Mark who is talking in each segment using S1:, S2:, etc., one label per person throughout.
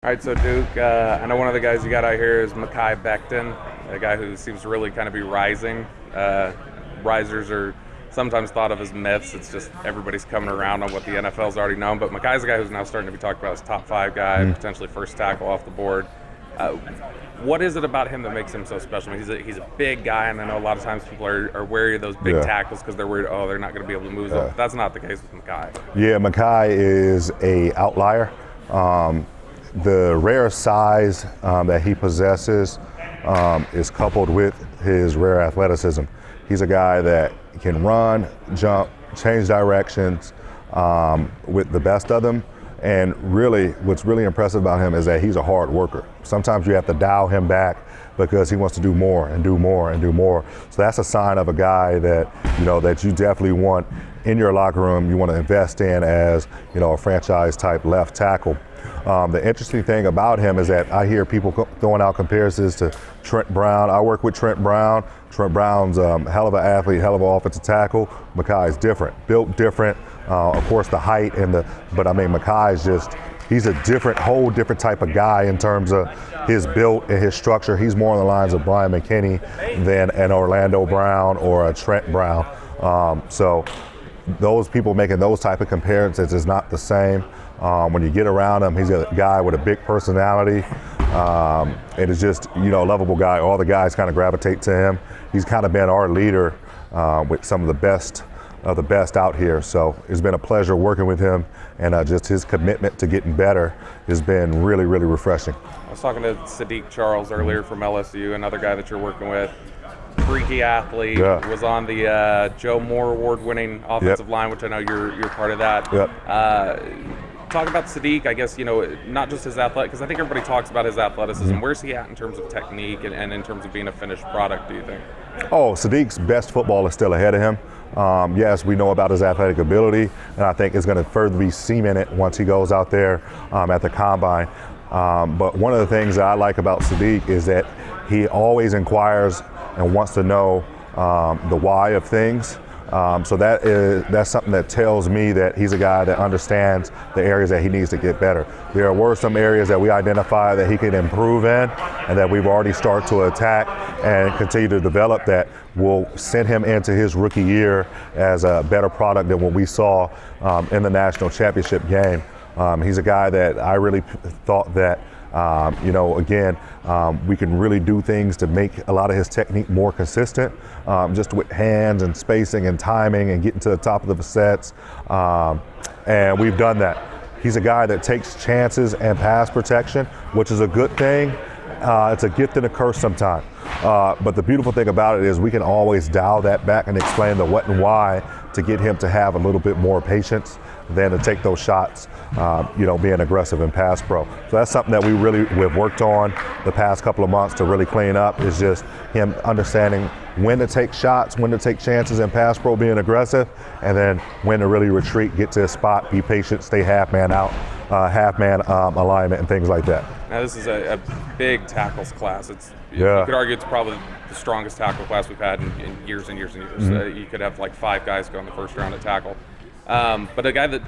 S1: All right, so Duke, I know one of the guys you got out here is Mekhi Becton, a guy who seems to really kind of be rising. Risers are sometimes thought of as myths. It's just everybody's coming around on what the NFL's already known. But Mekhi's a guy who's now starting to be talked about as top five guy, potentially first tackle off the board. What is it about him that makes him so special? I mean, he's a big guy, and I know a lot of times people are wary of those big tackles because they're worried, they're not going to be able to move them. But that's not the case with Mekhi.
S2: Yeah, Mekhi is a outlier. The rare size that he possesses is coupled with his rare athleticism. He's a guy that can run, jump, change directions with the best of them. And really, what's really impressive about him is that he's a hard worker. Sometimes you have to dial him back because he wants to do more and do more and do more. So that's a sign of a guy that, that you definitely want in your locker room, you want to invest in as, a franchise type left tackle. The interesting thing about him is that I hear people throwing out comparisons to Trent Brown. I work with Trent Brown. Trent Brown's hell of an athlete, hell of an offensive tackle. Mekhi is different, built different. Of course, the height but Mekhi is he's a whole different type of guy in terms of his build and his structure. He's more on the lines of Brian McKinney than an Orlando Brown or a Trent Brown. So those people making those type of comparisons is not the same. When you get around him, he's a guy with a big personality, and is just, a lovable guy. All the guys kind of gravitate to him. He's kind of been our leader with some of the best out here. So it's been a pleasure working with him, and just his commitment to getting better has been really, really refreshing.
S1: I was talking to Sadiq Charles earlier from LSU, another guy that you're working with. Freaky athlete, was on the Joe Moore award-winning offensive line, which I know you're part of that. Talk about Sadiq, I guess, not just his athletic, because I think everybody talks about his athleticism. Where's he at in terms of technique and in terms of being a finished product, do you think?
S2: Sadiq's best football is still ahead of him. Yes, we know about his athletic ability, and I think it's going to further be cemented once he goes out there at the combine. But one of the things that I like about Sadiq is that he always inquires and wants to know the why of things. So that's something that tells me that he's a guy that understands the areas that he needs to get better. There were some areas that we identified that he could improve in, and that we've already started to attack and continue to develop that will send him into his rookie year as a better product than what we saw in the national championship game. He's a guy that I really thought that we can really do things to make a lot of his technique more consistent, just with hands and spacing and timing and getting to the top of the sets. And we've done that. He's a guy that takes chances and pass protection, which is a good thing. It's a gift and a curse sometimes. But the beautiful thing about it is we can always dial that back and explain the what and why to get him to have a little bit more patience than to take those shots, being aggressive in pass pro. So that's something that we've worked on the past couple of months to really clean up, is just him understanding when to take shots, when to take chances in pass pro, being aggressive, and then when to really retreat, get to a spot, be patient, stay half-man out, half-man alignment and things like that.
S1: Now this is a big tackles class. You could argue it's probably the strongest tackle class we've had in years and years and years. You could have like 5 guys go in the first round at tackle. But a guy that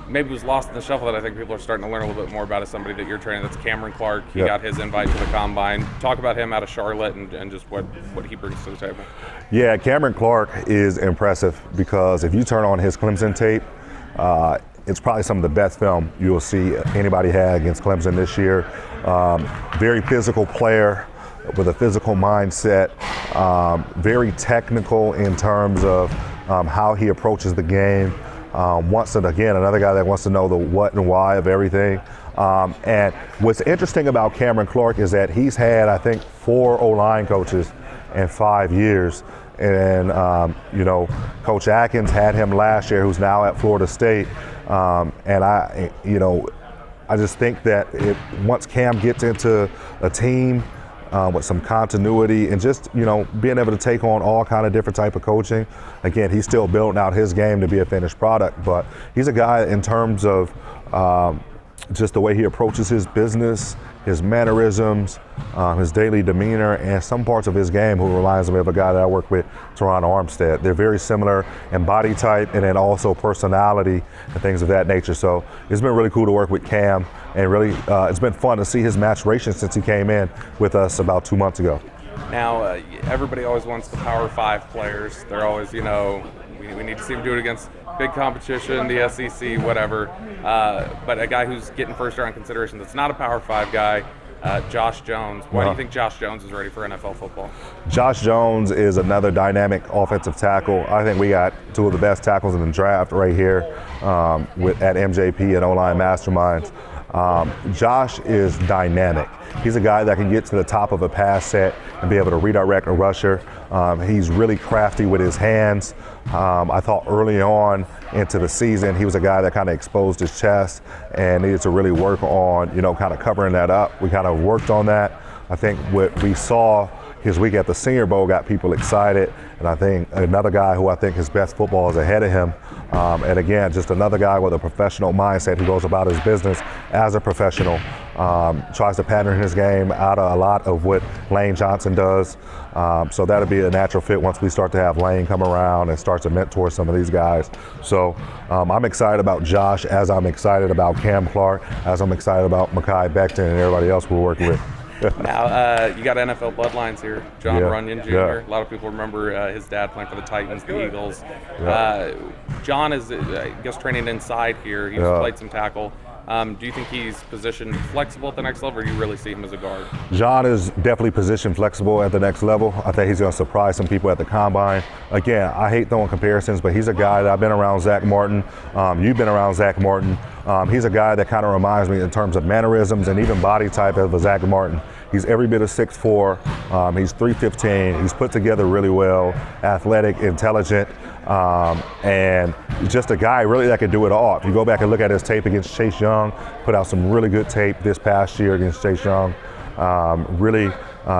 S1: maybe was lost in the shuffle that I think people are starting to learn a little bit more about is somebody that you're training. That's Cameron Clark. He got his invite to the combine. Talk about him out of Charlotte and just what he brings to the table.
S2: Yeah, Cameron Clark is impressive because if you turn on his Clemson tape, it's probably some of the best film you'll see anybody had against Clemson this year. Very physical player with a physical mindset, very technical in terms of how he approaches the game. Another guy that wants to know the what and why of everything. And what's interesting about Cameron Clark is that he's had, I think, 4 O-line coaches in 5 years. And, Coach Atkins had him last year, who's now at Florida State. And I just think that once Cam gets into a team with some continuity and just, being able to take on all kind of different type of coaching. Again, he's still building out his game to be a finished product, but he's a guy in terms of just the way he approaches his business, his mannerisms, his daily demeanor, and some parts of his game who reminds me of a guy that I work with, Teron Armstead. They're very similar in body type and then also personality and things of that nature. So it's been really cool to work with Cam, and really it's been fun to see his maturation since he came in with us about 2 months ago.
S1: Now, everybody always wants the Power 5 players. They're always, we need to see him do it against big competition, the SEC, whatever. But a guy who's getting first-round consideration that's not a Power 5 guy, Josh Jones. Why do you think Josh Jones is ready for NFL football?
S2: Josh Jones is another dynamic offensive tackle. I think we got two of the best tackles in the draft right here at MJP and O-Line Masterminds. Josh is dynamic. He's a guy that can get to the top of a pass set and be able to redirect a rusher. He's really crafty with his hands. I thought early on into the season, he was a guy that kind of exposed his chest and needed to really work on, kind of covering that up. We kind of worked on that. I think what we saw his week at the Senior Bowl got people excited, and I think another guy who I think his best football is ahead of him. And again, just another guy with a professional mindset who goes about his business as a professional, tries to pattern his game out of a lot of what Lane Johnson does. So that'll be a natural fit once we start to have Lane come around and start to mentor some of these guys. So I'm excited about Josh, as I'm excited about Cam Clark, as I'm excited about Mekhi Becton and everybody else we're working with.
S1: Now, you got NFL bloodlines here. John Runyon Jr.
S2: Yeah.
S1: A lot of people remember his dad playing for the Titans, the Eagles.
S2: Yeah.
S1: John is, I guess, training inside here. He's played some tackle. Do you think he's positioned flexible at the next level, or do you really see him as a guard? John
S2: is definitely positioned flexible at the next level. I think he's going to surprise some people at the combine. Again, I hate throwing comparisons, but he's a guy that I've been around Zach Martin. You've been around Zach Martin. He's a guy that kind of reminds me in terms of mannerisms and even body type of a Zach Martin. He's every bit of 6'4". He's 315. He's put together really well, athletic, intelligent, and just a guy really that can do it all. If you go back and look at his tape against Chase Young, put out some really good tape this past year against Chase Young. Really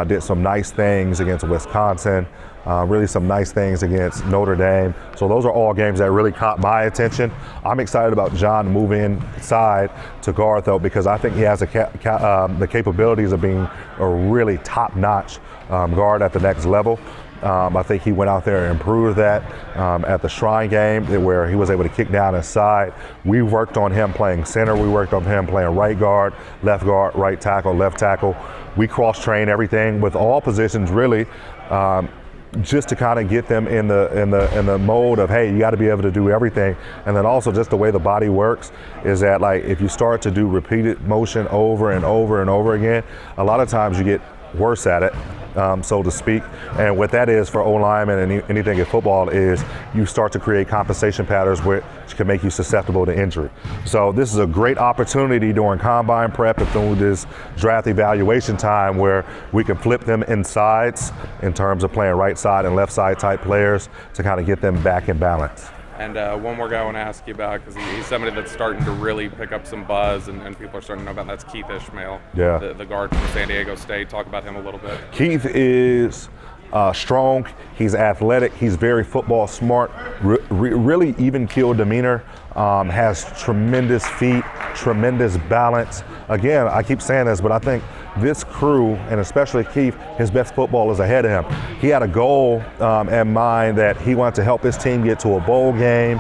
S2: did some nice things against Wisconsin. Really some nice things against Notre Dame. So those are all games that really caught my attention. I'm excited about John moving inside to guard, though, because I think he has the capabilities of being a really top-notch guard at the next level. I think he went out there and improved that at the Shrine game, where he was able to kick down inside. We worked on him playing center. We worked on him playing right guard, right tackle, left tackle. We cross-train everything with all positions, really. Just to kind of get them in the mode of, hey, you got to be able to do everything. And then also just the way the body works is that, like, if you start to do repeated motion over and over and over again, a lot of times you get worse at it, so to speak. And what that is for O-linemen and anything in football is you start to create compensation patterns which can make you susceptible to injury. So this is a great opportunity during combine prep and through this draft evaluation time where we can flip them insides in terms of playing right side and left side type players to kind of get them back in balance.
S1: And one more guy I want to ask you about, because he's somebody that's starting to really pick up some buzz and people are starting to know about. That's Keith Ishmael, the guard from San Diego State. Talk about him a little bit.
S2: Keith is strong, he's athletic, he's very football smart, really even keel demeanor, has tremendous feet, tremendous balance. Again, I keep saying this, but I think this crew, and especially Keith, his best football is ahead of him. He had a goal in mind that he wanted to help his team get to a bowl game.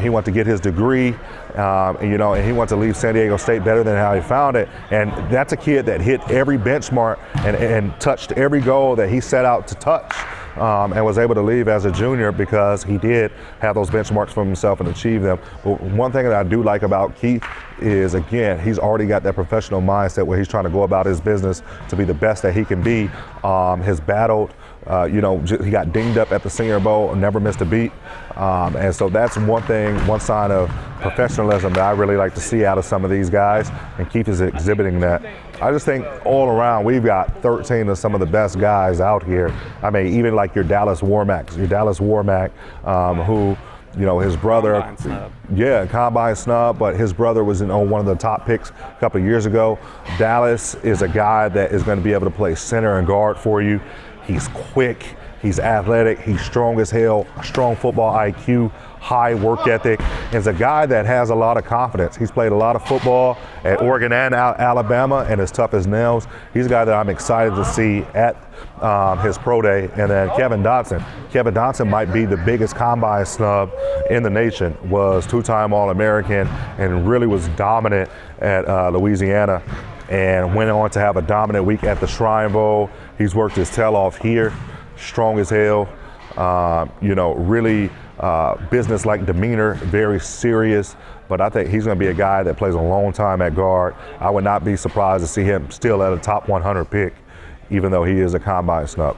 S2: He wanted to get his degree, and he wanted to leave San Diego State better than how he found it. And that's a kid that hit every benchmark and touched every goal that he set out to touch, and was able to leave as a junior because he did have those benchmarks for himself and achieve them. But one thing that I do like about Keith is, again, he's already got that professional mindset where he's trying to go about his business to be the best that he can be. Has battled. He got dinged up at the Senior Bowl and never missed a beat. And so that's one sign of professionalism that I really like to see out of some of these guys, and Keith is exhibiting that. I just think all around we've got 13 of some of the best guys out here. I mean, even like your Dallas Warmack, who, his brother, combine snub, but his brother was one of the top picks a couple of years ago. Dallas is a guy that is going to be able to play center and guard for you. He's quick. He's athletic. He's strong as hell. Strong football IQ, high work ethic. He's a guy that has a lot of confidence. He's played a lot of football at Oregon and Alabama, and is tough as nails. He's a guy that I'm excited to see at his pro day. And then Kevin Dotson. Kevin Dotson might be the biggest combine snub in the nation. Was two-time All-American and really was dominant at Louisiana, and went on to have a dominant week at the Shrine Bowl. He's worked his tail off here, strong as hell, really business-like demeanor, very serious, but I think he's going to be a guy that plays a long time at guard. I would not be surprised to see him still at a top 100 pick, even though he is a combine snub.